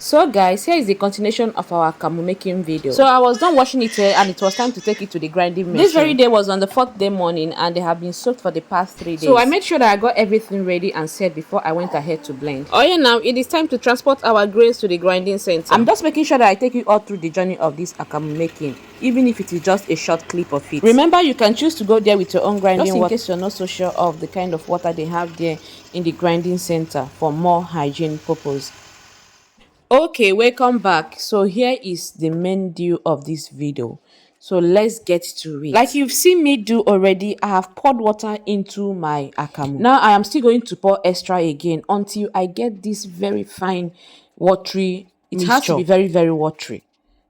So guys, here is the continuation of our Akamu making video. So I was done washing it here and it was time to take it to the grinding machine. This very day was on the 4th day morning and they have been soaked for the past 3 days. So I made sure that I got everything ready and set before I went ahead to blend. Oh yeah, now it is time to transport our grains to the grinding center. I'm just making sure that I take you all through the journey of this Akamu making, even if it is just a short clip of it. Remember, you can choose to go there with your own grinding water, just in case you're not so sure of the kind of water they have there in the grinding center for more hygiene purpose. Okay, welcome back. So here is the main deal of this video. So let's get to it. Like you've seen me do already, I have poured water into my Akamu. Now I am still going to pour extra again until I get this very fine watery mixture. It has to be very, very watery.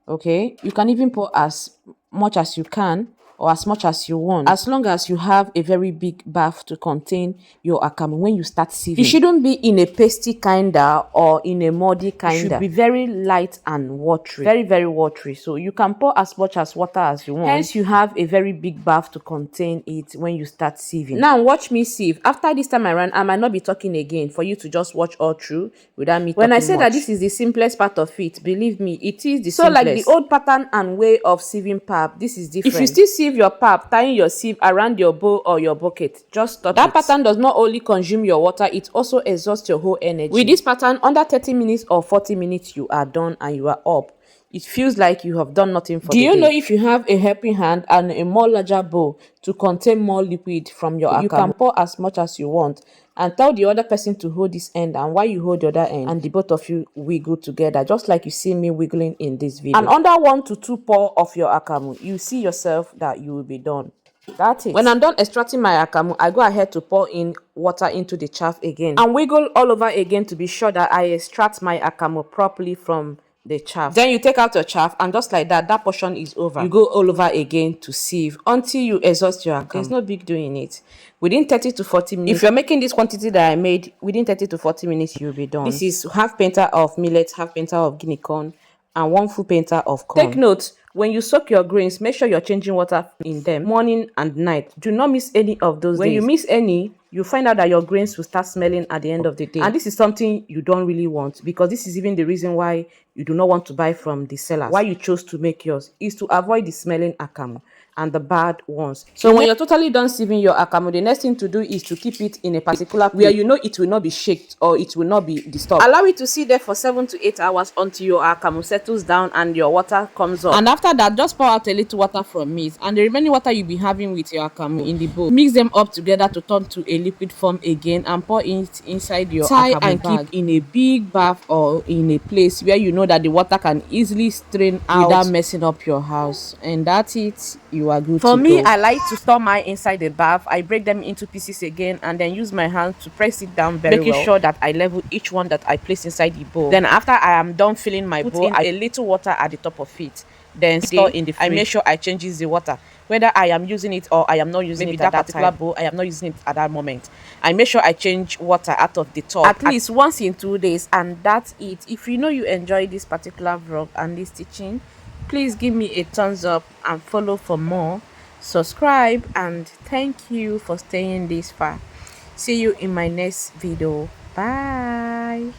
Okay, you can even pour as much as you can or as much as you want, as long as you have a very big bath to contain your Akamu when you start sieving. It shouldn't be in a pasty kinda or in a muddy kinda. It should be very light and watery, very, very watery. So you can pour as much as water as you want. Hence, you have a very big bath to contain it when you start sieving. Now watch me sieve. After this time around, I might not be talking again for you to just watch all through without me talking much. When I say that this is the simplest part of it, believe me, it is the simplest. So like the old pattern and way of sieving pap, this is different. If you still sieve your pap, tying your sieve around your bowl or your bucket, just stop that. Pattern does not only consume your water, it also exhausts your whole energy. With this pattern, under 30 minutes or 40 minutes, you are done and you are up. It feels like you have done nothing for the day. Do you know if you have a helping hand and a more larger bowl to contain more liquid from your Akamu, you can pour as much as you want and tell the other person to hold this end, and while you hold the other end, and the both of you wiggle together, just like you see me wiggling in this video. And under 1 to 2 pour of your Akamu, you see yourself that you will be done. That's it. When I'm done extracting my Akamu, I go ahead to pour in water into the chaff again and wiggle all over again to be sure that I extract my Akamu properly from the chaff. Then you take out your chaff and just like that, that portion is over. You go all over again to sieve until you exhaust your Akamu. There's no big doing it. Within 30 to 40 minutes, if you're making this quantity that I made, within 30 to 40 minutes, you'll be done. This is half painter of millet, half painter of guinea corn, and 1 full painter of corn. Take note, when you soak your grains, make sure you're changing water in them morning and night. Do not miss any of those days. When you miss any, you find out that your grains will start smelling at the end of the day. And this is something you don't really want, because this is even the reason why you do not want to buy from the sellers. Why you chose to make yours is to avoid the smelling Akamu and the bad ones. So when you're totally done sieving your Akamu, the next thing to do is to keep it in a particular place where you know it will not be shaked or it will not be disturbed. Allow it to sit there for 7 to 8 hours until your Akamu settles down and your water comes up. And after that, just pour out a little water from it, and the remaining water you'll be having with your Akamu in the bowl, mix them up together to turn to a liquid form again and pour it inside your Akamu and bag. Keep in a big bath or in a place where you know that the water can easily strain out without messing up your house. And that's it. You are good. For me, I like to store mine inside the bath. I break them into pieces again and then use my hand to press it down very well, making sure that I level each one that I place inside the bowl. Then after I am done filling my bowl, I a little water at the top of it, then store in the fridge. I make sure I changes the water, whether I am using it or I am not using it at that particular bowl. I am not using it at that moment. I make sure I change water out of the tub at least once in 2 days, and that's it. If you know you enjoy this particular vlog and this teaching, please give me a thumbs up and follow for more. Subscribe, and thank you for staying this far. See you in my next video. Bye.